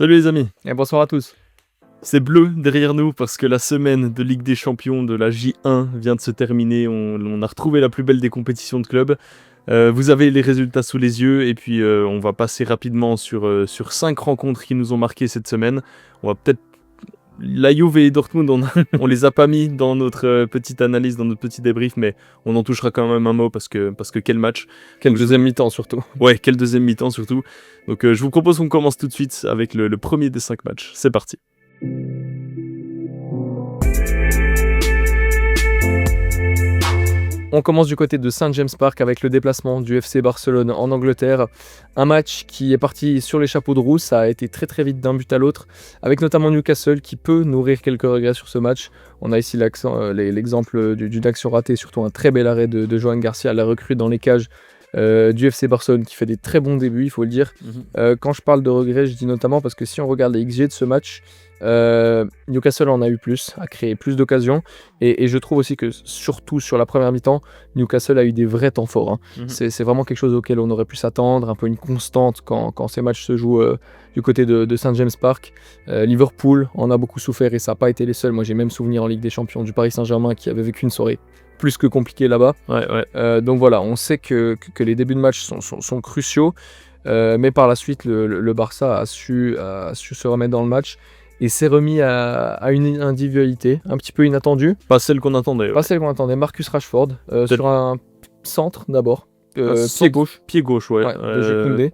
Salut les amis, Et bonsoir à tous. c'est bleu derrière nous parce que la semaine de Ligue des Champions de la J1 vient de se terminer. On a retrouvé la plus belle des compétitions de club. Vous avez les résultats sous les yeux et puis on va passer rapidement sur 5 rencontres qui nous ont marqué cette semaine. On va peut-être... La Juve et Dortmund, on les a pas mis dans notre petite analyse, dans notre petit débrief, mais on en touchera quand même un mot parce que quel match. Quelle deuxième mi-temps surtout. Ouais, quel deuxième mi-temps surtout. Donc je vous propose qu'on commence tout de suite avec le premier des 5 matchs. C'est parti. On commence du côté de St James Park avec le déplacement du FC Barcelone en Angleterre. Un match qui est parti sur les chapeaux de roue, ça a été très très vite d'un but à l'autre, avec notamment Newcastle qui peut nourrir quelques regrets sur ce match. On a ici l'exemple d'une action ratée, surtout un très bel arrêt de Johan Garcia, la recrue dans les cages du FC Barcelone qui fait des très bons débuts, il faut le dire. Quand je parle de regrets, je dis notamment parce que si on regarde les XG de ce match, Newcastle en a eu plus, a créé plus d'occasions et je trouve aussi que surtout sur la première mi-temps, Newcastle a eu des vrais temps forts. C'est vraiment quelque chose auquel on aurait pu s'attendre, un peu une constante quand ces matchs se jouent du côté de St James Park. Liverpool en a beaucoup souffert et ça n'a pas été les seuls. Moi j'ai même souvenir en Ligue des Champions du Paris Saint-Germain qui avait vécu une soirée plus que compliquée là-bas. Donc voilà, on sait que les débuts de match sont cruciaux, mais par la suite le Barça a su se remettre dans le match et s'est remis à une individualité un petit peu inattendue. Pas celle qu'on attendait. Ouais. Pas celle qu'on attendait. Marcus Rashford sur un centre d'abord. Pied gauche. Pied gauche, ouais. De Jules Koundé.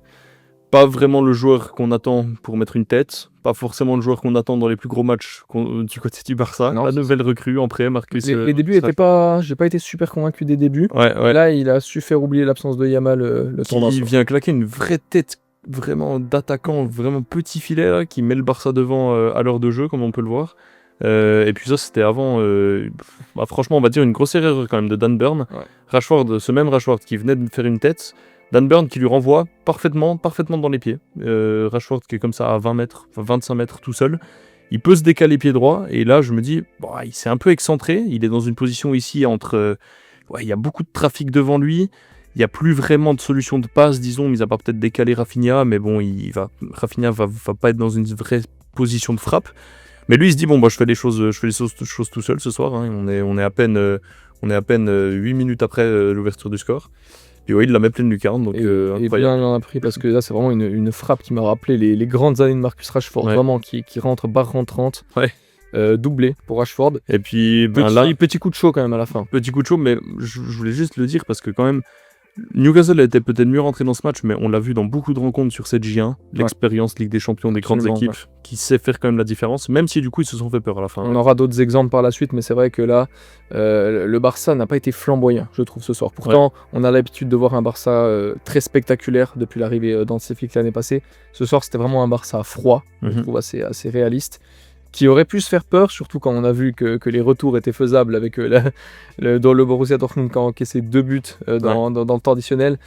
Pas vraiment le joueur qu'on attend pour mettre une tête. Pas forcément le joueur qu'on attend dans les plus gros matchs du côté du Barça. Non, la nouvelle recrue en prêt, Marcus. Les débuts étaient pas... J'ai pas été super convaincu des débuts. Ouais. Là, il a su faire oublier l'absence de Yamal le temps. Il vient claquer une vraie tête vraiment d'attaquant, vraiment petit filet là, qui met le Barça devant à l'heure de jeu, comme on peut le voir. Et puis ça, c'était avant, franchement, on va dire une grosse erreur quand même de Dan Burn. Ouais. Rashford, ce même Rashford qui venait de faire une tête, Dan Burn qui lui renvoie parfaitement dans les pieds. Rashford qui est comme ça à 20 mètres, 25 mètres tout seul. Il peut se décaler pied droit, et là je me dis, il s'est un peu excentré, il est dans une position ici entre... il y a beaucoup de trafic devant lui. Il n'y a plus vraiment de solution de passe, disons, mis à part peut-être décaler Rafinha, mais bon, Rafinha va pas être dans une vraie position de frappe. Mais lui, il se dit, je fais les choses tout seul ce soir. Hein. On est à peine 8 minutes après l'ouverture du score. Puis il la met pleine lucarne. Donc, et bien il en a pris, parce que là, c'est vraiment une frappe qui m'a rappelé les grandes années de Marcus Rashford, vraiment, qui rentre barre rentrante. Ouais. Doublé pour Rashford. Et puis, petit coup de chaud quand même à la fin. Petit coup de chaud, mais je voulais juste le dire parce que quand même, Newcastle était peut-être mieux rentré dans ce match, mais on l'a vu dans beaucoup de rencontres sur cette J1, l'expérience Ligue des Champions des grandes équipes, qui sait faire quand même la différence, même si du coup ils se sont fait peur à la fin. On aura d'autres exemples par la suite, mais c'est vrai que là, le Barça n'a pas été flamboyant, je trouve, ce soir. Pourtant, on a l'habitude de voir un Barça très spectaculaire depuis l'arrivée d'Hansi Flick l'année passée. Ce soir, c'était vraiment un Barça froid, je trouve assez réaliste, qui aurait pu se faire peur, surtout quand on a vu que les retours étaient faisables avec le Borussia Dortmund qui a encaissé 2 buts dans le temps additionnel.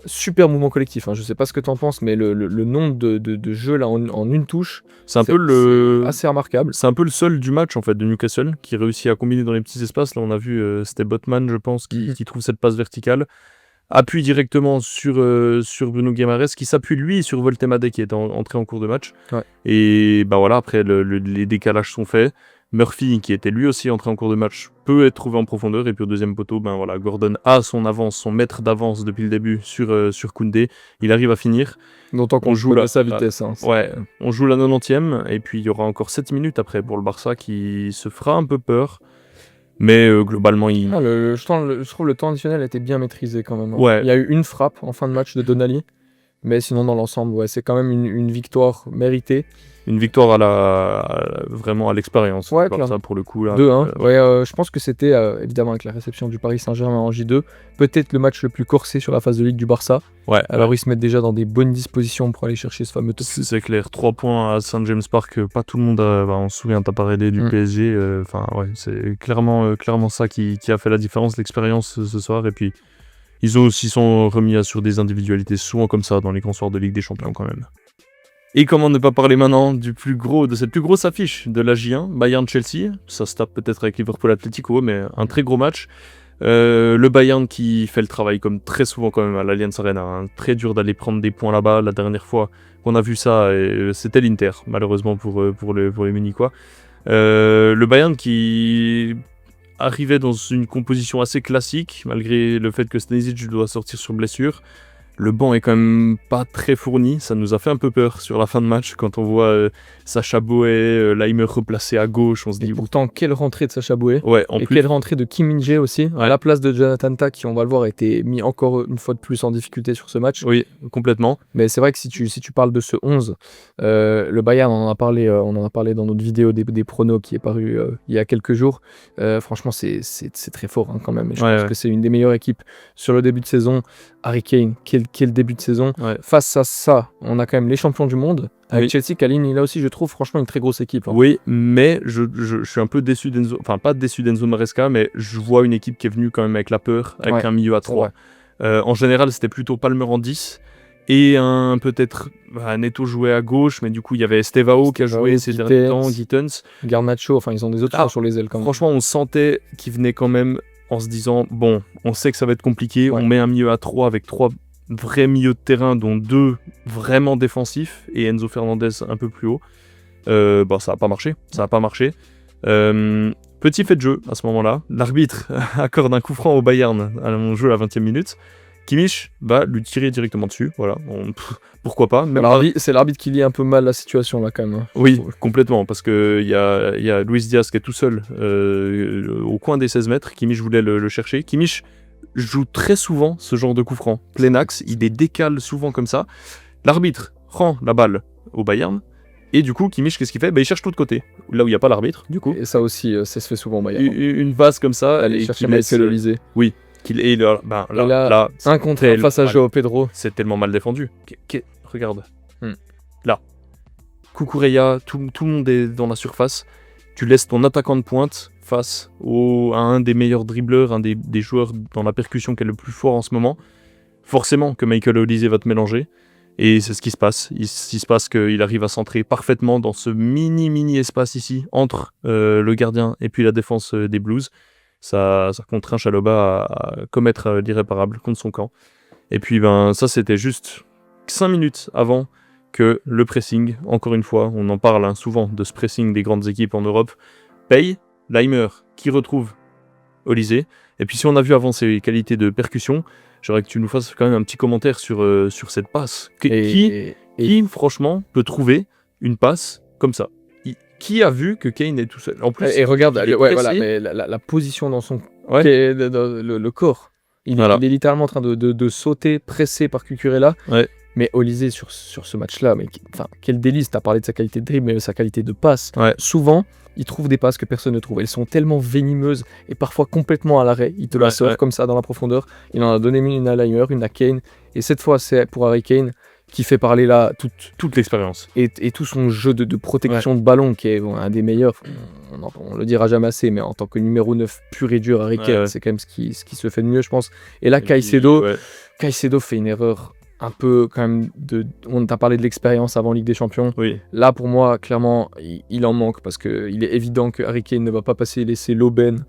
Super mouvement collectif, je sais pas ce que t'en penses, mais le nombre de jeux là en une touche, c'est assez remarquable. C'est un peu le seul du match en fait de Newcastle qui réussit à combiner dans les petits espaces. Là on a vu, c'était Botman je pense qui trouve cette passe verticale. Appuie directement sur Bruno Guimaraes qui s'appuie lui sur Voltemade qui est entré en cours de match. Et après les décalages sont faits. Murphy qui était lui aussi entré en cours de match peut être trouvé en profondeur, et puis au deuxième poteau Gordon a son mètre d'avance depuis le début sur Koundé. Il arrive à finir. D'autant qu'on joue sa vitesse. On joue la 90e et puis il y aura encore 7 minutes après pour le Barça qui se fera un peu peur. Mais globalement, je trouve le temps additionnel était bien maîtrisé quand même. Ouais. Il y a eu une frappe en fin de match de Donnelly, mais sinon dans l'ensemble, c'est quand même une victoire méritée. Une victoire vraiment à l'expérience. Ça pour le coup là. 2-1. Je pense que c'était évidemment avec la réception du Paris Saint-Germain en J2, peut-être le match le plus corsé sur la phase de Ligue du Barça. Alors ils se mettent déjà dans des bonnes dispositions pour aller chercher ce fameux top. C'est clair, 3 points à St James Park, pas tout le monde on se souvient, t'as parlé du PSG, c'est clairement ça qui a fait la différence, l'expérience ce soir, et puis ils ont aussi sont remis sur des individualités souvent comme ça dans les grands soirs de Ligue des Champions quand même. Et comment ne pas parler maintenant de cette plus grosse affiche de la J1, Bayern-Chelsea. Ça se tape peut-être avec Liverpool-Atlético, mais un très gros match. Le Bayern qui fait le travail comme très souvent quand même à l'Allianz Arena. Très dur d'aller prendre des points là-bas. La dernière fois, qu'on a vu ça, et c'était l'Inter, malheureusement pour les Munichois. Le Bayern qui arrivait dans une composition assez classique, malgré le fait que Stanisic doit sortir sur blessure. Le banc est quand même pas très fourni, ça nous a fait un peu peur sur la fin de match quand on voit Sacha Boey, Laimer replacé à gauche, on se dit... Et pourtant, quelle rentrée de Sacha Boey. Ouais, et quelle rentrée de Kim Min-jae aussi, à la place de Jonathan Tah, qui on va le voir a été mis encore une fois de plus en difficulté sur ce match. Oui, complètement. Mais c'est vrai que si tu parles de ce 11, le Bayern, on en a parlé dans notre vidéo des pronos qui est paru il y a quelques jours. Franchement, c'est très fort quand même. Et je pense que c'est une des meilleures équipes sur le début de saison. Harry Kane, quel début de saison. Face à ça, on a quand même les champions du monde. Avec Chelsea, Kalin, il a aussi, je trouve, franchement, une très grosse équipe. Oui, mais je suis un peu déçu d'Enzo... Enfin, pas déçu d'Enzo Maresca, mais je vois une équipe qui est venue quand même avec la peur, avec un milieu à 3. En général, c'était plutôt Palmer en 10. Et peut-être Neto jouait à gauche, mais du coup, il y avait Estevao qui a joué ces derniers temps, Gittens. Garnacho, enfin, ils ont des options sur les ailes quand même. Franchement, on sentait qu'ils venaient quand même en se disant, bon, on sait que ça va être compliqué, on met un milieu à 3 avec 3 vrais milieux de terrain, dont 2 vraiment défensifs, et Enzo Fernandez un peu plus haut. Ça n'a pas marché. Petit fait de jeu à ce moment-là, l'arbitre accorde un coup franc au Bayern à mon jeu à la 20e minute. Kimmich va lui tirer directement dessus, voilà. Pourquoi pas. C'est l'arbitre qui lit un peu mal la situation là quand même. Oui, complètement, parce qu'il y a Luis Diaz qui est tout seul au coin des 16 mètres. Kimmich voulait le chercher. Kimmich joue très souvent ce genre de coup franc. Plein axe, il les décale souvent comme ça. L'arbitre rend la balle au Bayern. Et du coup, Kimmich, qu'est-ce qu'il fait ? Il cherche de l'autre côté, là où il n'y a pas l'arbitre, du coup. Et ça aussi, ça se fait souvent au Bayern. Une vase comme ça. Aller chercher Michael Olise. Oui. Là, un contre un face à Joao Pedro. C'est tellement mal défendu. Regarde. Là. Kukureya, tout le monde est dans la surface. Tu laisses ton attaquant de pointe face à un des meilleurs dribbleurs, un des joueurs dans la percussion qui est le plus fort en ce moment. Forcément que Michael Olise va te mélanger. Et c'est ce qui se passe. Il se passe qu'il arrive à centrer parfaitement dans ce mini espace ici, entre le gardien et puis la défense des Blues. Ça contraint Chalobah à commettre l'irréparable contre son camp. Et puis ça c'était juste 5 minutes avant que le pressing, encore une fois, on en parle souvent de ce pressing des grandes équipes en Europe, paye. Laimer qui retrouve Olise. Et puis si on a vu avant ses qualités de percussion, j'aimerais que tu nous fasses quand même un petit commentaire sur cette passe. Qui, franchement, peut trouver une passe comme ça ? Qui a vu que Kane est tout seul ? En plus, et regarde, mais la position dans son le corps. Il est littéralement en train de sauter, pressé par Cucurella. Mais Olise sur ce match-là, quel délice. Tu as parlé de sa qualité de dribble, mais sa qualité de passe. Souvent, il trouve des passes que personne ne trouve. Elles sont tellement venimeuses et parfois complètement à l'arrêt. Il te la sort comme ça dans la profondeur. Il en a donné une à Laimer, une à Kane. Et cette fois, c'est pour Harry Kane qui fait parler là toute l'expérience. Et tout son jeu de protection de ballon, qui est un des meilleurs. On le dira jamais assez, mais en tant que numéro 9 pur et dur, Harry Kane, c'est quand même ce qui se fait de mieux, je pense. Et là, Caicedo fait une erreur un peu quand même on t'a parlé de l'expérience avant Ligue des Champions. Là pour moi clairement il en manque parce que il est évident que Harry Kane ne va pas laisser l'aubaine.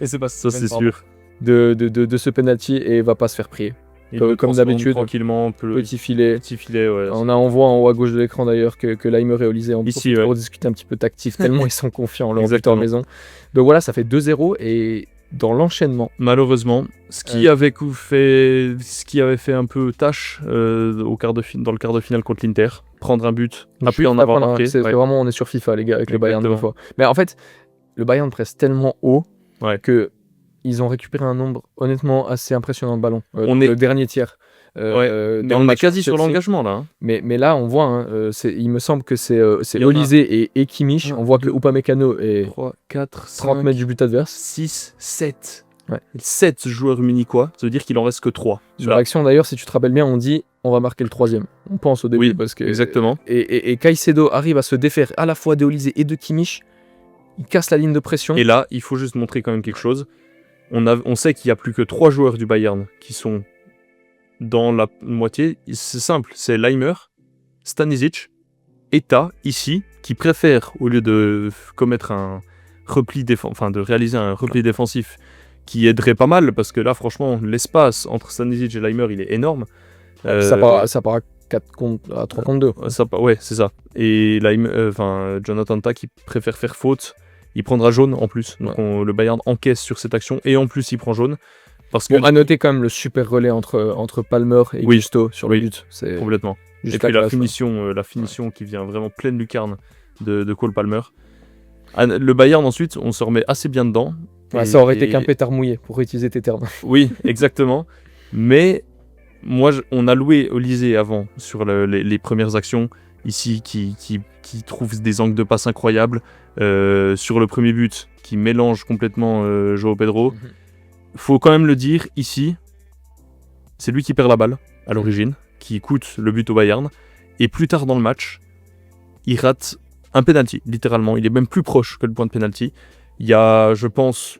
Et c'est pas ça, c'est sûr. De ce penalty et va pas se faire prier. Comme d'habitude, tranquillement, petit filet. On voit en haut à gauche de l'écran d'ailleurs que Laimer et Olise ont pour discuter un petit peu tactique tellement ils sont confiants en leur buteur maison. Donc voilà, ça fait 2-0 et dans l'enchaînement, malheureusement, ce qui avait fait un peu tâche dans le quart de finale contre l'Inter, prendre un but, après en avoir marqué. C'est vraiment, on est sur FIFA les gars avec le Bayern de fois. Mais en fait, le Bayern presse tellement haut que ils ont récupéré un nombre honnêtement assez impressionnant de ballons. Le dernier tiers. Mais on est quasi sur l'engagement là. Mais là, on voit, il me semble que c'est Olise et Kimmich. On voit que Upamecano est 3, 4, 5, 30 mètres du but adverse. 6, 7. 7 joueurs munichois, ça veut dire qu'il en reste que 3. Sur l'action d'ailleurs, si tu te rappelles bien, on dit on va marquer le 3e. On pense au début parce que exactement. Et Caicedo arrive à se défaire à la fois de Olise et de Kimmich. Il casse la ligne de pression. Et là, il faut juste montrer quand même quelque chose. On sait qu'il n'y a plus que 3 joueurs du Bayern qui sont dans la moitié. C'est simple, c'est Laimer, Stanisic et Tah ici qui préfèrent, au lieu de commettre un repli de réaliser un repli défensif qui aiderait pas mal, parce que là franchement l'espace entre Stanisic et Laimer il est énorme. Ça part 4 contre, à 3 contre 2. Ouais, c'est ça. Et là, Jonathan Tah qui préfère faire faute, il prendra jaune en plus. Donc le Bayern encaisse sur cette action et en plus il prend jaune. Parce que... Bon, à noter quand même le super relais entre Palmer et Gusto sur le but. C'est complètement. Et puis la finition qui vient vraiment pleine lucarne de Cole Palmer. Le Bayern ensuite, on se remet assez bien dedans. Ça aurait été qu'un pétard mouillé pour utiliser tes termes. Oui, exactement. Mais moi, on a loué Olysée avant sur les premières actions ici qui trouve des angles de passe incroyables. Sur le premier but, qui mélange complètement João Pedro. Faut quand même le dire, ici, c'est lui qui perd la balle à l'origine, qui coûte le but au Bayern. Et plus tard dans le match, il rate un penalty, littéralement. Il est même plus proche que le point de penalty. Il y a, je pense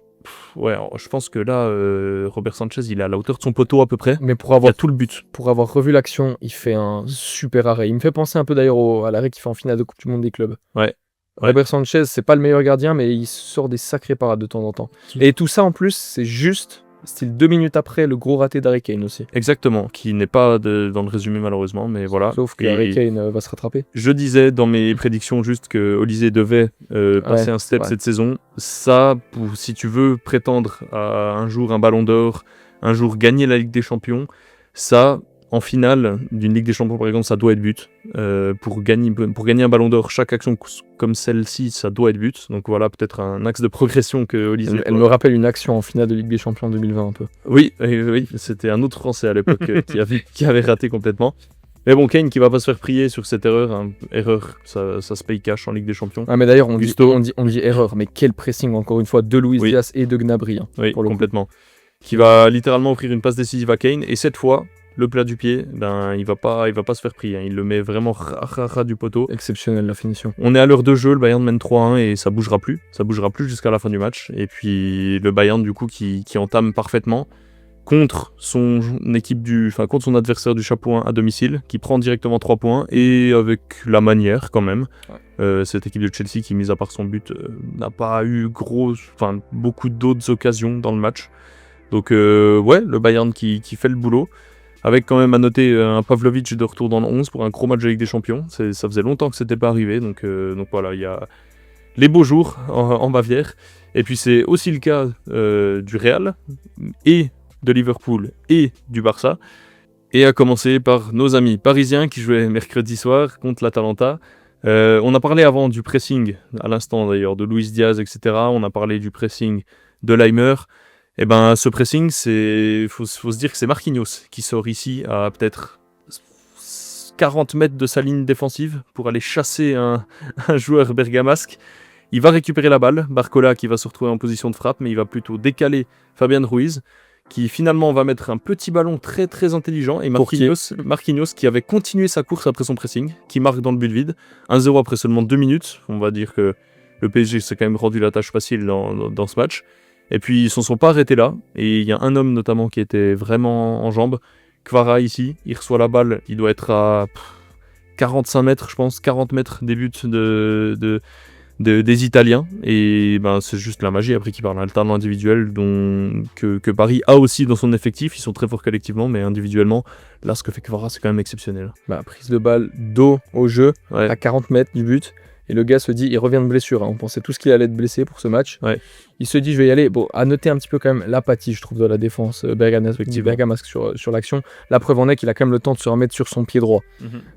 que là, Robert Sanchez, il est à la hauteur de son poteau à peu près. Mais il y a tout le but. Pour avoir revu l'action, il fait un super arrêt. Il me fait penser un peu d'ailleurs à l'arrêt qu'il fait en finale de Coupe du Monde des clubs. Ouais. Robert Sanchez, c'est pas le meilleur gardien, mais il sort des sacrées parades de temps en temps. Et tout ça en plus, c'est juste style 2 minutes après le gros raté d'Harry Kane aussi. Exactement, qui n'est pas dans le résumé malheureusement, mais voilà. Sauf que Harry Kane va se rattraper. Je disais dans mes prédictions juste que Olysée devait passer un step cette saison. Ça, si tu veux prétendre à un jour un ballon d'or, un jour gagner la Ligue des Champions, ça, en finale d'une Ligue des Champions par exemple, ça doit être but. Pour gagner un ballon d'or, chaque action comme celle-ci, ça doit être but. Donc voilà, peut-être un axe de progression que Olysée... Elle me rappelle une action en finale de Ligue des Champions 2020 un peu. Oui, c'était un autre Français à l'époque qui avait raté complètement. Mais bon, Kane qui va pas se faire prier sur cette erreur. Erreur, ça se paye cash en Ligue des Champions. Ah mais d'ailleurs, on dit erreur, mais quel pressing encore une fois de Luis Diaz et de Gnabry. Oui, complètement. Qui va littéralement offrir une passe décisive à Kane. Et cette fois... le plat du pied, il va pas se faire prier. Il le met vraiment ras du poteau. Exceptionnel la finition. On est à l'heure de jeu, le Bayern mène 3-1 et ça bougera plus. Ça bougera plus jusqu'à la fin du match. Et puis le Bayern du coup qui entame parfaitement contre son adversaire du chapeau 1 à domicile, qui prend directement 3 points et avec la manière quand même. Cette équipe de Chelsea qui, mis à part son but, n'a pas eu beaucoup d'autres occasions dans le match. Donc le Bayern qui fait le boulot. Avec quand même à noter un Pavlovic de retour dans le 11 pour un gros match de Ligue des Champions. Ça faisait longtemps que c'était pas arrivé. Donc voilà, il y a les beaux jours en Bavière. Et puis c'est aussi le cas du Real et de Liverpool et du Barça. Et à commencer par nos amis parisiens qui jouaient mercredi soir contre l'Atalanta. On a parlé avant du pressing, à l'instant d'ailleurs, de Luis Diaz, etc. On a parlé du pressing de Laimer. Et ce pressing, faut se dire que c'est Marquinhos qui sort ici à peut-être 40 mètres de sa ligne défensive pour aller chasser un joueur bergamasque. Il va récupérer la balle, Barcola qui va se retrouver en position de frappe, mais il va plutôt décaler Fabian Ruiz, qui finalement va mettre un petit ballon très très intelligent, et Marquinhos qui avait continué sa course après son pressing, qui marque dans le but vide, 1-0 après seulement 2 minutes. On va dire que le PSG s'est quand même rendu la tâche facile dans ce match. Et puis ils s'en sont pas arrêtés là, et il y a un homme notamment qui était vraiment en jambes, Kvara ici, il reçoit la balle, il doit être à 45 mètres je pense, 40 mètres des buts des Italiens, et c'est juste la magie après qu'il parle, un talent individuel que Paris a aussi dans son effectif. Ils sont très forts collectivement, mais individuellement, là ce que fait Kvara c'est quand même exceptionnel. Prise de balle, dos au jeu, à 40 mètres du but. Et le gars se dit, il revient de blessure. On pensait tous qu'il allait être blessé pour ce match. Il se dit, je vais y aller. Bon, à noter un petit peu quand même l'apathie, je trouve, de la défense bergamasque sur l'action. La preuve en est qu'il a quand même le temps de se remettre sur son pied droit.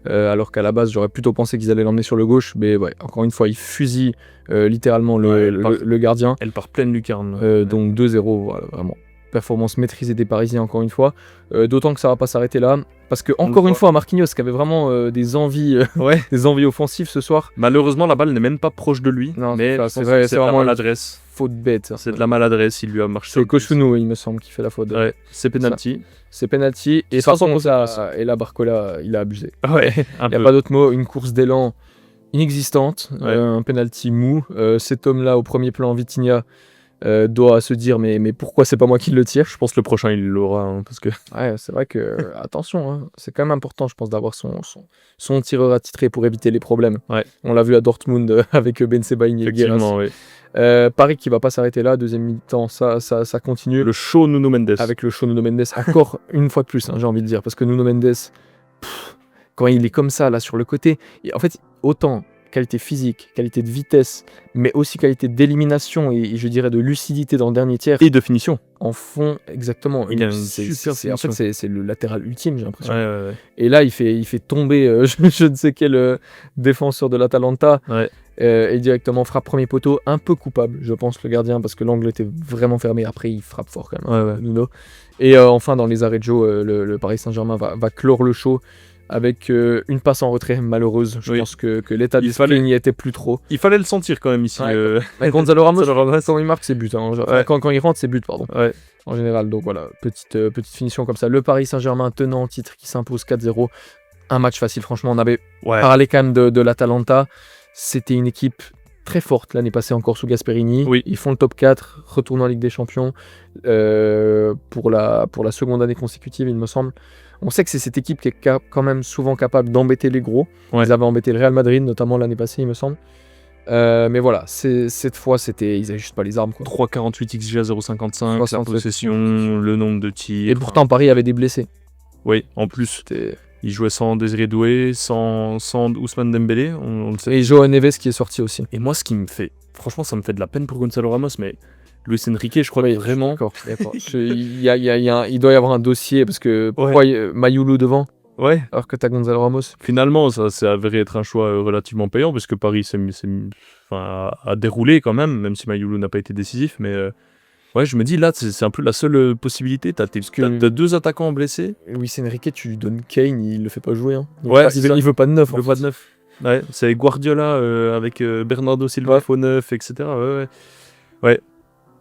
Alors qu'à la base, j'aurais plutôt pensé qu'ils allaient l'emmener sur le gauche. Mais encore une fois, il fusille littéralement le gardien. Elle part pleine lucarne. Donc 2-0, voilà, vraiment. Performance maîtrisée des Parisiens encore une fois. D'autant que ça va pas s'arrêter là. Parce que encore une fois, Marquinhos qui avait vraiment des envies offensives ce soir. Malheureusement, la balle n'est même pas proche de lui. Non, mais c'est vraiment une maladresse. Faute bête. C'est de la maladresse, il lui a marché. C'est Kosuno, il me semble, qui fait la faute. Ouais, c'est penalty. C'est penalty. Et par contre, et là, Barcola, il a abusé. Ouais, il n'y a pas d'autre mot. Une course d'élan inexistante. Un penalty mou. Cet homme-là, au premier plan, Vitinha, doit se dire mais pourquoi c'est pas moi qui le tire. Je pense que le prochain il l'aura parce que c'est vrai que attention, c'est quand même important je pense d'avoir son tireur attitré pour éviter les problèmes. On l'a vu à Dortmund avec Ben Sebaini et Guerras. Paris qui va pas s'arrêter là, deuxième mi-temps ça continue. Le show Nuno Mendes. Avec le show Nuno Mendes encore une fois de plus, j'ai envie de dire, parce que Nuno Mendes quand il est comme ça, là, sur le côté, en fait, autant qualité physique, qualité de vitesse, mais aussi qualité d'élimination et je dirais de lucidité dans le dernier tiers. Et de finition. En fond, exactement. Il a une C'est- super c'est- En fait, finition. c'est le latéral ultime, j'ai l'impression. Ouais. Et là, il fait tomber je ne sais quel défenseur de l'Atalanta Ouais. et directement frappe premier poteau. Un peu coupable, je pense, le gardien, parce que l'angle était vraiment fermé. Après, il frappe fort quand même, Ouais. Nuno. Et enfin, dans les arrêts de jeu, le Paris Saint-Germain va clore le show avec une passe en retrait malheureuse. Je Oui. pense que l'état Il d'esprit fallait- n'y était plus trop. Il fallait le sentir quand même ici. Ouais, Gonzalo Ramos, Gonzalo Ramos. quand il marque, c'est but. Hein. Ouais. Quand il rentre, c'est but, pardon. Ouais. En général, donc voilà, petite finition comme ça. Le Paris Saint-Germain tenant en titre qui s'impose 4-0. Un match facile, franchement. On avait parlé quand même de l'Atalanta. C'était une équipe très forte l'année passée encore sous Gasperini. Oui. Ils font le top 4, retournent en Ligue des Champions pour la seconde année consécutive, il me semble. On sait que c'est cette équipe qui est quand même souvent capable d'embêter les gros. Ouais. Ils avaient embêté le Real Madrid, notamment l'année passée, il me semble. Mais voilà, cette fois, ils avaient juste pas les armes, quoi. 3,48 XG à 0,55, la 67. possession, le nombre de tirs. Et pourtant, Paris avait des blessés. Oui, en plus, C'était- il jouait sans Désiré Doué, sans Ousmane Dembélé, on le sait. Et Joao Neves qui est sorti aussi. Et moi, ce qui me fait, franchement, ça me fait de la peine pour Gonzalo Ramos, mais Luis Enrique, je crois que vraiment. D'accord. Il doit y avoir un dossier parce que pourquoi Mayoulou devant Ouais, alors que t'as Gonzalo Ramos? finalement, ça s'est avéré être un choix relativement payant, parce que Paris a déroulé quand même si Mayoulou n'a pas été décisif, mais ouais, je me dis là, c'est un peu la seule possibilité. T'as deux attaquants blessés. Luis Enrique, tu lui donnes Kane, il le fait pas jouer. Hein. Ouais, c'est ça. Il veut pas de neuf. Le voie de neuf. Ouais, c'est Guardiola avec Bernardo Silva, faux neuf, etc. Ouais.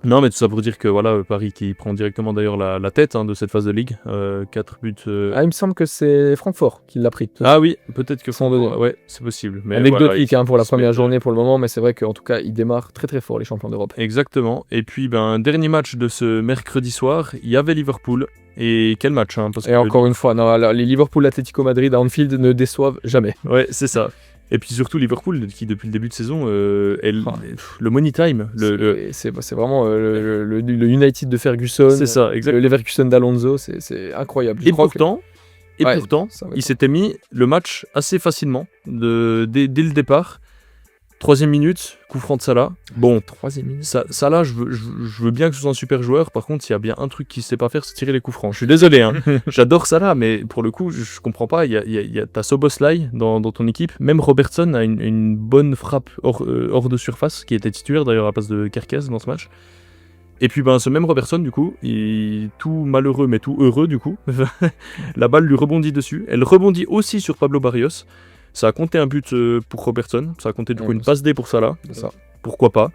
Non, mais tout ça pour dire que voilà, Paris qui prend directement d'ailleurs la tête de cette phase de Ligue. 4 buts. Ah, il me semble que c'est Francfort qui l'a pris. Ah oui, peut-être que Son deuxième. ouais, c'est possible. Mais Anecdotique voilà, pour la il se première met- journée pour le moment, mais c'est vrai qu'en tout cas, ils démarrent très très fort, les champions d'Europe. Exactement. Et puis, dernier match de ce mercredi soir, il y avait Liverpool. Et quel match, parce Et que- encore une fois, non, alors, les Liverpool Atlético Madrid à Anfield ne déçoivent jamais. Ouais, c'est ça. Et puis surtout Liverpool qui depuis le début de saison le money time, C'est vraiment le United de Ferguson. c'est ça, exactement. Le Leverkusen d'Alonso, c'est incroyable. Et pourtant, Ouais, ça va il être- s'était mis le match assez facilement dès le départ. 3e minute, coup franc de Salah. Bon, 3e minute. Salah, je veux bien que ce soit un super joueur. Par contre, s'il y a bien un truc qu'il sait pas faire, c'est tirer les coups francs. Je suis désolé, j'adore Salah, mais pour le coup, je comprends pas. T'as Soboslai dans ton équipe. Même Robertson a une bonne frappe hors de surface, qui était titulaire d'ailleurs à la place de Kerkez dans ce match. Et puis ce même Robertson, du coup, tout malheureux mais tout heureux, du coup, la balle lui rebondit dessus. Elle rebondit aussi sur Pablo Barrios. Ça a compté un but pour Robertson. Ça a compté du coup une passe D pour Salah. C'est ça. Pourquoi pas.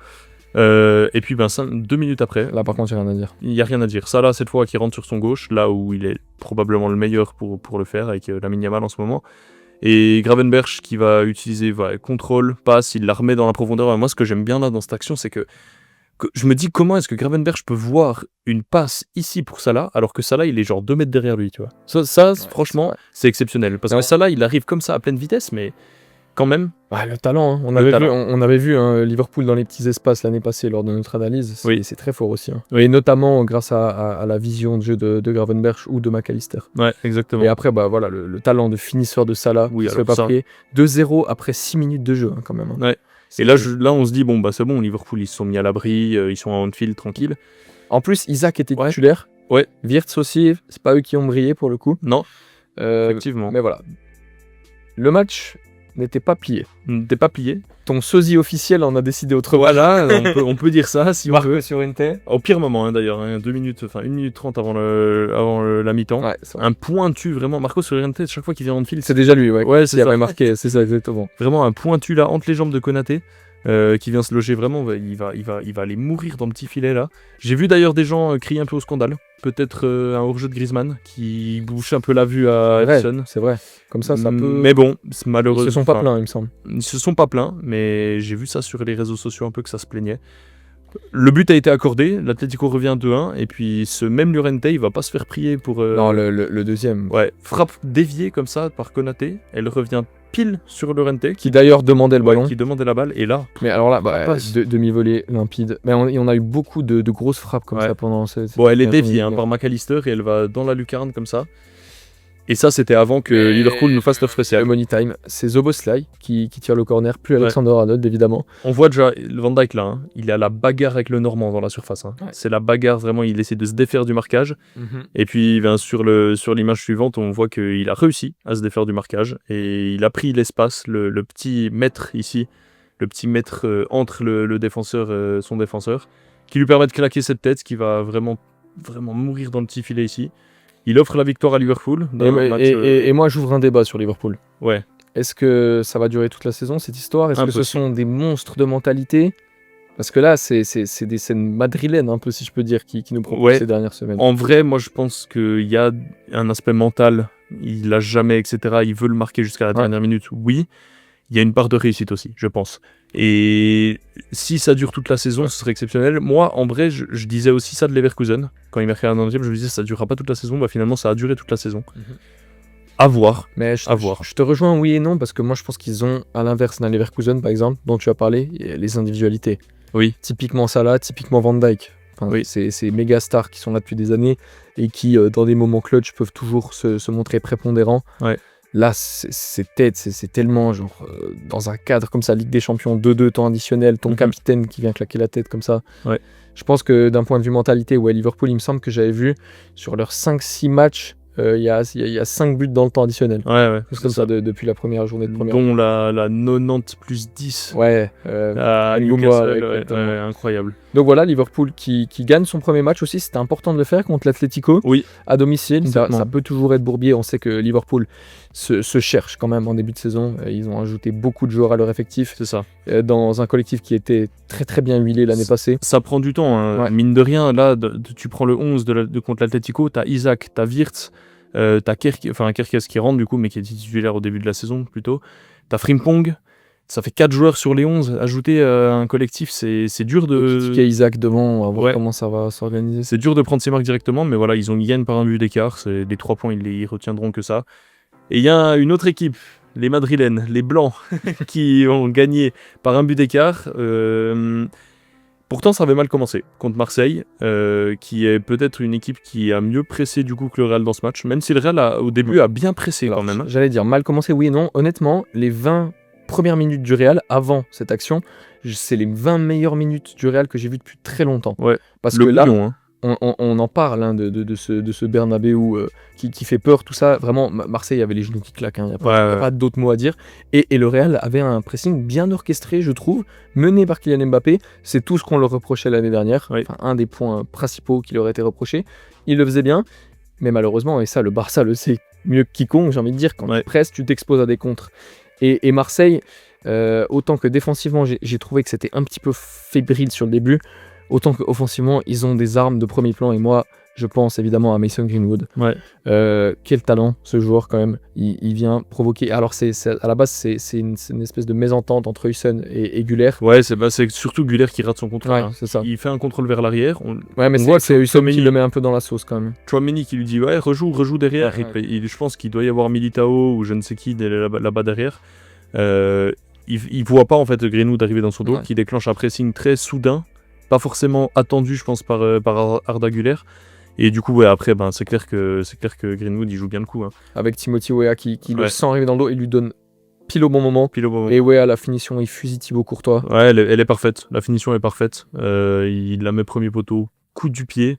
Et puis 2 minutes après, Là, par contre, il n'y a rien à dire. il n'y a rien à dire. Salah, cette fois, qui rentre sur son gauche, là où il est probablement le meilleur pour le faire, avec Lamine Yamal en ce moment. Et Gravenberch qui va utiliser contrôle, passe, il la remet dans la profondeur. Et moi, ce que j'aime bien là dans cette action, c'est que je me dis comment est-ce que Gravenberch peut voir une passe ici pour Salah, alors que Salah, il est genre 2 mètres derrière lui, tu vois. Franchement, c'est exceptionnel. Parce que Salah, il arrive comme ça à pleine vitesse, mais quand même. Le talent, hein. On avait vu Liverpool dans les petits espaces l'année passée lors de notre analyse. C'est très fort aussi. Et notamment grâce à la vision de jeu de Gravenberch ou de McAllister. Ouais, exactement. Et après, voilà, le talent de finisseur de Salah, Oui, qui se fait pas prier. 2-0 après 6 minutes de jeu, quand même. Ouais. Et là, on se dit, c'est bon, Liverpool, ils se sont mis à l'abri, ils sont à Anfield, tranquille. En plus, Isaac était titulaire. Ouais. Wirtz aussi, c'est pas eux qui ont brillé pour le coup. Non, effectivement. Mais voilà. Le match n'était pas plié. N'était pas plié. Ton sosie officiel en a décidé autrement. Voilà, on peut dire ça si on veut. sur une tête. Au pire moment, d'ailleurs, 1 minute 30 avant la mi-temps. Ouais, un pointu, vraiment. Marco Llorente, chaque fois qu'il vient en Anfield, c'est déjà lui, ouais, c'est il ça. avait marqué, c'est ça exactement. Vraiment un pointu là entre les jambes de Konaté. Qui vient se loger vraiment, il va aller mourir dans le petit filet là. J'ai vu d'ailleurs des gens crier un peu au scandale. Peut-être un hors-jeu de Griezmann qui bouche un peu la vue à Ederson. C'est vrai, comme ça peut... Mais bon, c'est malheureux. Ils se sont pas plaints, il me semble. Ils se sont pas plaints, mais j'ai vu ça sur les réseaux sociaux un peu que ça se plaignait. Le but a été accordé, l'Atlético revient 2-1, et puis ce même Llorente, il va pas se faire prier pour... Non, le deuxième. Ouais, frappe déviée comme ça par Konaté, elle revient pile sur Llorente. Qui d'ailleurs demandait le ballon. Qui demandait la balle, et là... Mais alors là, demi-volée limpide. Mais on a eu beaucoup de grosses frappes comme ça pendant cette... Bon, elle est déviée par McAllister, et elle va dans la lucarne comme ça. Et ça, c'était avant que Liverpool nous fasse 9 Le pressés. money time, c'est Zoboslai qui tire le corner, plus Ouais. Alexander-Arnold évidemment. On voit déjà Van Dijk là, hein, il a la bagarre avec le Normand dans la surface. Hein. Ouais. C'est la bagarre, vraiment, il essaie de se défaire du marquage. Et puis ben, sur l'image suivante, on voit qu'il a réussi à se défaire du marquage. Et il a pris l'espace, le petit mètre ici, le petit mètre entre le défenseur, son défenseur, qui lui permet de claquer cette tête, qui va vraiment, vraiment mourir dans le petit filet ici. Il offre la victoire à Liverpool. Dans un match, Et moi j'ouvre un débat sur Liverpool. Ouais. Est-ce que ça va durer toute la saison cette histoire? Est-ce que ce Impossible. sont des monstres de mentalité? Parce que là c'est des scènes madrilènes un peu si je peux dire qui nous proposent Ouais. ces dernières semaines. En vrai, moi je pense qu'il y a un aspect mental. Il lâche jamais, etc. Il veut le marquer jusqu'à la dernière minute. Oui. Il y a une part de réussite aussi, je pense. Et si ça dure toute la saison, ce serait exceptionnel. Moi, en vrai, je disais aussi ça de Leverkusen. Quand il marquait un 90e, je me disais ça durera pas toute la saison. Bah finalement, ça a duré toute la saison. À voir. Mais je te rejoins oui et non parce que moi je pense qu'ils ont, à l'inverse d'un Leverkusen par exemple, dont tu as parlé, les individualités. Oui. Typiquement Salah, typiquement Van Dijk. Enfin, Oui. C'est méga stars qui sont là depuis des années et qui, dans des moments clutch, peuvent toujours se montrer prépondérants. Ouais. Là, c'est tellement genre dans un cadre comme ça, Ligue des Champions, 2-2 temps additionnel, ton capitaine qui vient claquer la tête comme ça. Ouais. Je pense que d'un point de vue mentalité, ouais, Liverpool, il me semble que j'avais vu sur leurs 5-6 matchs, il y a 5 buts dans le temps additionnel. Ouais. C'est comme ça depuis la première journée de première. Dont la 90 plus 10. Ouais. À Nkunku, Newcastle, exactement. ouais, incroyable. Donc voilà, Liverpool qui gagne son premier match aussi. C'était important de le faire contre l'Atlético à domicile. Ça peut toujours être bourbier. On sait que Liverpool se cherche quand même en début de saison. Ils ont ajouté beaucoup de joueurs à leur effectif. C'est ça. Dans un collectif qui était très très bien huilé l'année passée. Ça prend du temps. Hein. Ouais. Mine de rien, là, tu prends le 11 contre l'Atlético, t'as Isaac, t'as Wirtz, t'as Kerkez qui rentre du coup, mais qui est titulaire au début de la saison plutôt. T'as Frimpong. Ça fait 4 joueurs sur les 11. Ajouter un collectif, c'est dur de... Critiquer Isaac devant, on va voir comment ça va s'organiser. C'est dur de prendre ses marques directement, mais voilà, ils gagnent par un but d'écart. Les 3 points, ils retiendront que ça. Et il y a une autre équipe, les Madrilènes, les Blancs, qui ont gagné par un but d'écart. Pourtant, ça avait mal commencé contre Marseille, qui est peut-être une équipe qui a mieux pressé du coup que le Real dans ce match, même si le Real, au début, a bien pressé quand même. J'allais dire, mal commencé, oui et non. Honnêtement, les 20 premières minutes du Real, avant cette action, c'est les 20 meilleures minutes du Real que j'ai vues depuis très longtemps. Ouais. Parce que là, on en parle de ce Bernabeu qui fait peur, tout ça. Vraiment, Marseille avait les genoux qui claquent, il n'y a pas d'autres mots à dire. Et le Real avait un pressing bien orchestré, je trouve, mené par Kylian Mbappé. C'est tout ce qu'on leur reprochait l'année dernière. Enfin, un des points principaux qui leur était reproché. Il le faisait bien, mais malheureusement, et ça, le Barça le sait mieux que quiconque, j'ai envie de dire, quand tu presses, tu t'exposes à des contres. Et Marseille, autant que défensivement, j'ai trouvé que c'était un petit peu fébrile sur le début, autant qu'offensivement, ils ont des armes de premier plan. Et moi, je pense évidemment à Mason Greenwood. Quel talent, ce joueur, quand même. Il vient provoquer. Alors, à la base, c'est une espèce de mésentente entre Husson et Güler. Ouais, c'est surtout Güler qui rate son contrôle. Ouais, c'est ça. Il fait un contrôle vers l'arrière. Ouais, mais c'est Husson qui le met un peu dans la sauce, quand même. Chouameni qui lui dit ouais, rejoue derrière. Je pense qu'il doit y avoir Militao ou je ne sais qui là-bas derrière. Il voit pas en fait Greenwood arriver dans son dos, qui déclenche un pressing très soudain, pas forcément attendu, je pense, par Arda Güler. Et du coup, après, c'est clair que Greenwood il joue bien le coup. Hein. Avec Timothy Weah qui le sent arriver dans le dos et lui donne pile au bon moment. Et Weah, la finition, il fusille Thibaut Courtois. Ouais, elle est parfaite. La finition est parfaite. Il la met premier poteau, coup du pied.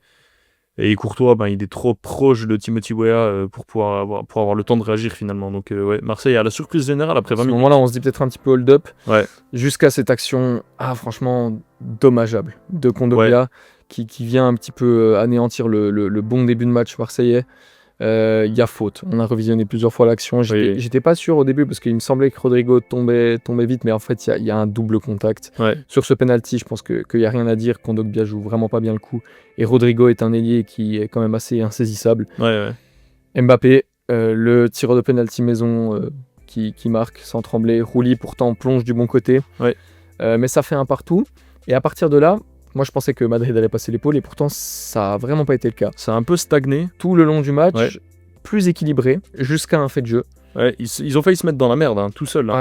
Et Courtois, il est trop proche de Timothy Weah pour avoir le temps de réagir finalement. Donc Marseille a la surprise générale après 20 minutes. À ce moment-là, on se dit peut-être un petit peu hold-up. Ouais. Jusqu'à cette action, franchement, dommageable de Kondogbia qui vient un petit peu anéantir le bon début de match marseillais. Il y a faute. On a revisionné plusieurs fois l'action. J'étais pas sûr au début parce qu'il me semblait que Rodrigo tombait vite, mais en fait, il y a un double contact. Sur ce penalty, je pense qu'il n'y a rien à dire. Kondogbia joue vraiment pas bien le coup. Et Rodrigo est un ailier qui est quand même assez insaisissable. Mbappé, le tireur de penalty maison qui marque sans trembler. Rouli, pourtant, plonge du bon côté. Mais ça fait un partout. Et à partir de là, moi, je pensais que Madrid allait passer l'épaule et pourtant, ça a vraiment pas été le cas. Ça a un peu stagné. Tout le long du match, plus équilibré, jusqu'à un fait de jeu. Ils ont failli se mettre dans la merde, tout seul.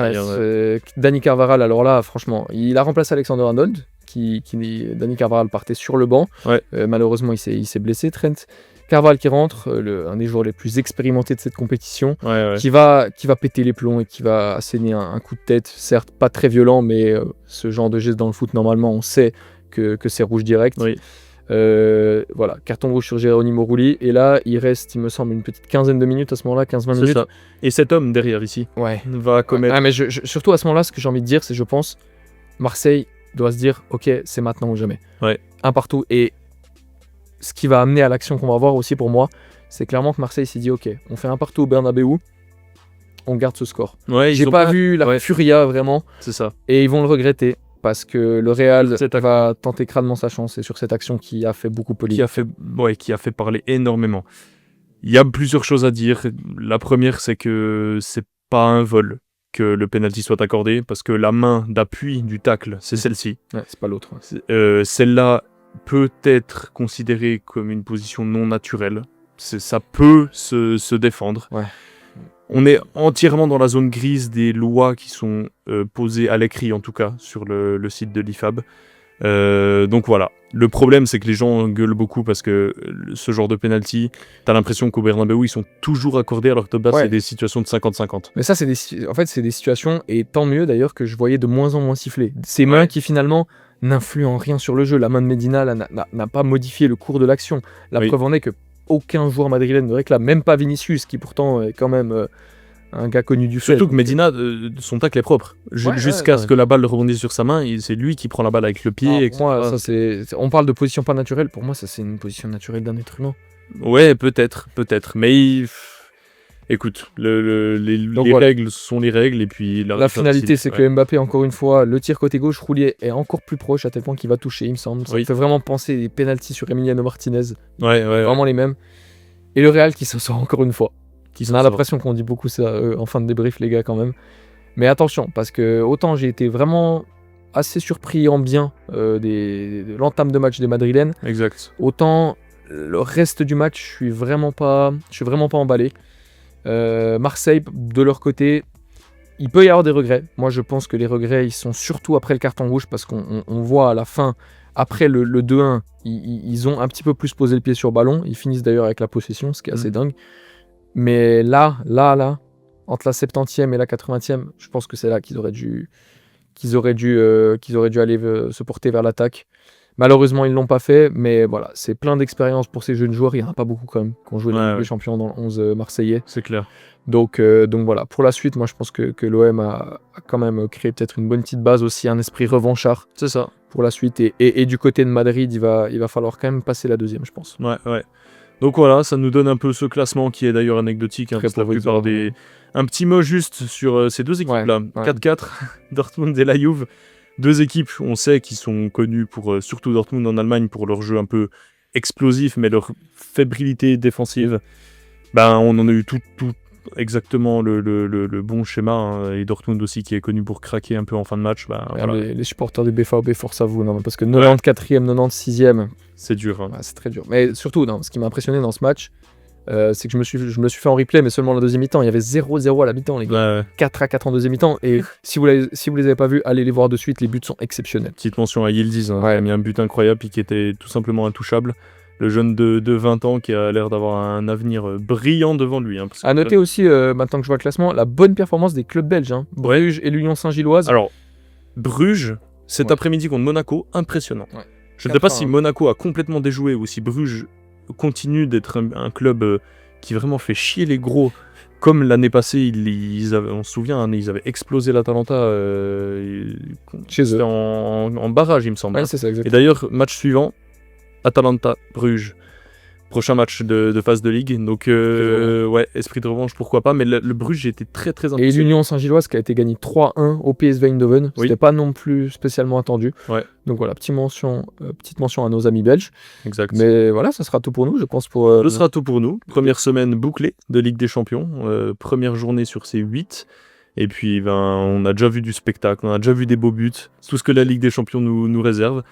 Dani Carvajal, alors là, franchement, il a remplacé Alexander-Arnold, Dani Carvajal partait sur le banc. Malheureusement, il s'est blessé, Trent. Carval qui rentre, un des joueurs les plus expérimentés de cette compétition, Ouais. qui va péter les plombs et qui va asséner un coup de tête, certes pas très violent, mais ce genre de geste dans le foot, normalement, on sait que c'est rouge direct. Oui. Voilà, carton rouge sur Geronimo Rulli, et là, il reste, il me semble, une petite quinzaine de minutes à ce moment-là, 15-20 C'est minutes. ça. Et cet homme derrière ici Ouais. va commettre. Ah, mais surtout à ce moment-là, ce que j'ai envie de dire, c'est je pense, Marseille doit se dire, ok, c'est maintenant ou jamais. Ouais. Un partout. Et ce qui va amener à l'action qu'on va voir aussi pour moi, c'est clairement que Marseille s'est dit, ok, on fait un partout au Bernabeu, on garde ce score. Ouais, ils J'ai ont pas vu la furia vraiment, C'est ça. et ils vont le regretter. Parce que le Real Cette va tenter crânement sa chance, et sur cette action qui a fait beaucoup polémique. Qui a fait parler énormément. Il y a plusieurs choses à dire. La première, c'est que c'est pas un vol que le penalty soit accordé, parce que la main d'appui du tacle, c'est celle-ci. Ouais, c'est pas l'autre. Ouais. Celle-là peut être considérée comme une position non naturelle. Ça peut se défendre. Ouais. On est entièrement dans la zone grise des lois qui sont posées à l'écrit, en tout cas, sur le site de l'IFAB. Donc voilà. Le problème, c'est que les gens gueulent beaucoup parce que ce genre de penalty, t'as l'impression qu'au Bernabeu, ils sont toujours accordés, alors que de base, c'est des situations de 50-50. Mais ça, c'est des situations, et tant mieux d'ailleurs, que je voyais de moins en moins siffler. Ces mains qui finalement n'influent en rien sur le jeu. La main de Medina n'a pas modifié le cours de l'action. La preuve en est que aucun joueur madrilène ne réclame, même pas Vinicius, qui pourtant est quand même un gars connu du fait. Surtout que Medina, son tacle est propre. Jusqu'à ce que la balle rebondisse sur sa main, c'est lui qui prend la balle avec le pied. Pour moi, on parle de position pas naturelle. Pour moi, ça, c'est une position naturelle d'un être humain. Ouais, peut-être. Mais écoute, les règles sont les règles. Et puis la finalité, c'est que Mbappé, encore une fois, le tir côté gauche, Roulier est encore plus proche, à tel point qu'il va toucher, il me semble. Ça me fait vraiment penser des pénaltys sur Emiliano Martinez. Vraiment les mêmes. Et le Real qui se sort encore une fois. On a l'impression qu'on dit beaucoup ça en fin de débrief, les gars, quand même. Mais attention, parce que autant j'ai été vraiment assez surpris en bien de l'entame de match des Madrilènes. Exact. Autant le reste du match, je suis vraiment pas emballé. Marseille, de leur côté, il peut y avoir des regrets. Moi, je pense que les regrets, ils sont surtout après le carton rouge, parce qu'on voit à la fin, après le 2-1, ils ont un petit peu plus posé le pied sur ballon. Ils finissent d'ailleurs avec la possession, ce qui est assez dingue. Mais là, entre la 70e et la 80e, je pense que c'est là qu'ils auraient dû aller se porter vers l'attaque. Malheureusement, ils ne l'ont pas fait, mais voilà, c'est plein d'expérience pour ces jeunes joueurs. Il n'y en a pas beaucoup quand même qui ont joué dans les champions dans le 11 marseillais. C'est clair. Donc voilà, pour la suite, moi je pense que l'OM a quand même créé peut-être une bonne petite base aussi, un esprit revanchard. C'est ça. Pour la suite. Et du côté de Madrid, il va falloir quand même passer la deuxième, je pense. Ouais. Donc voilà, ça nous donne un peu ce classement qui est d'ailleurs anecdotique. Très plupart un petit mot juste sur ces deux équipes-là. 4-4, Dortmund et la Juve. Deux équipes, on sait, qui sont connues pour, surtout Dortmund en Allemagne, pour leur jeu un peu explosif, mais leur fébrilité défensive. On en a eu tout exactement le bon schéma. Et Dortmund aussi, qui est connu pour craquer un peu en fin de match. Voilà. Les supporters du BVB, force à vous, non, parce que 94e, 96e... C'est dur. Hein. Ouais, c'est très dur. Mais surtout, ce qui m'a impressionné dans ce match, c'est que je me suis fait en replay, mais seulement la deuxième mi-temps. Il y avait 0-0 à la mi-temps, les gars. 4-4 en deuxième mi-temps. Et si vous les avez pas vus, allez les voir de suite. Les buts sont exceptionnels. Petite mention à Yildiz, qui a mis un but incroyable et qui était tout simplement intouchable. Le jeune de 20 ans qui a l'air d'avoir un avenir brillant devant lui. Hein, à noter aussi, maintenant que je vois le classement, la bonne performance des clubs belges. Bruges et l'Union Saint-Gilloise. Alors, Bruges, cet après-midi contre Monaco, impressionnant. Ouais. Je ne sais pas si Monaco a complètement déjoué ou si Bruges continue d'être un club qui vraiment fait chier les gros. Comme l'année passée, on se souvient, ils avaient explosé l'Atalanta chez eux en barrage, il me semble. Ouais, c'est ça, exactement. Et d'ailleurs, match suivant, Atalanta-Bruges. Prochain match de phase de ligue. Donc, esprit de revanche, pourquoi pas. Mais le Bruges, j'ai été très très impressionné. Et l'Union Saint-Gilloise qui a été gagnée 3-1 au PSV Eindhoven. C'était pas non plus spécialement attendu. Ouais. Donc voilà, petite mention à nos amis belges. Exact. Mais voilà, ça sera tout pour nous, je pense. Ce sera tout pour nous. Première semaine bouclée de Ligue des Champions. Première journée sur ces 8. Et puis, on a déjà vu du spectacle, on a déjà vu des beaux buts. C'est tout ce que la Ligue des Champions nous réserve.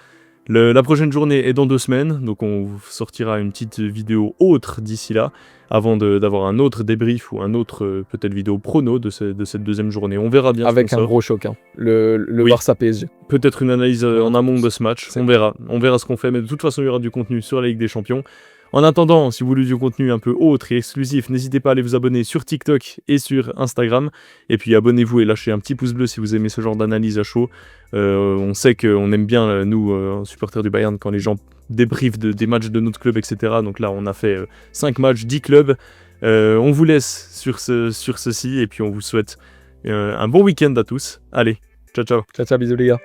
La prochaine journée est dans 2 semaines, donc on sortira une petite vidéo autre d'ici là, avant d'avoir un autre débrief ou un autre peut-être vidéo prono de cette deuxième journée. On verra bien. Avec un gros choc, le Barça PSG. Peut-être une analyse en amont de ce match. On verra ce qu'on fait, mais de toute façon il y aura du contenu sur la Ligue des Champions. En attendant, si vous voulez du contenu un peu autre et exclusif, n'hésitez pas à aller vous abonner sur TikTok et sur Instagram. Et puis abonnez-vous et lâchez un petit pouce bleu si vous aimez ce genre d'analyse à chaud. On sait qu'on aime bien, nous, supporters du Bayern, quand les gens débriefent des matchs de notre club, etc. Donc là, on a fait 5 matchs, 10 clubs. On vous laisse sur ceci et puis on vous souhaite un bon week-end à tous. Allez, ciao ciao. Ciao, ciao, bisous les gars.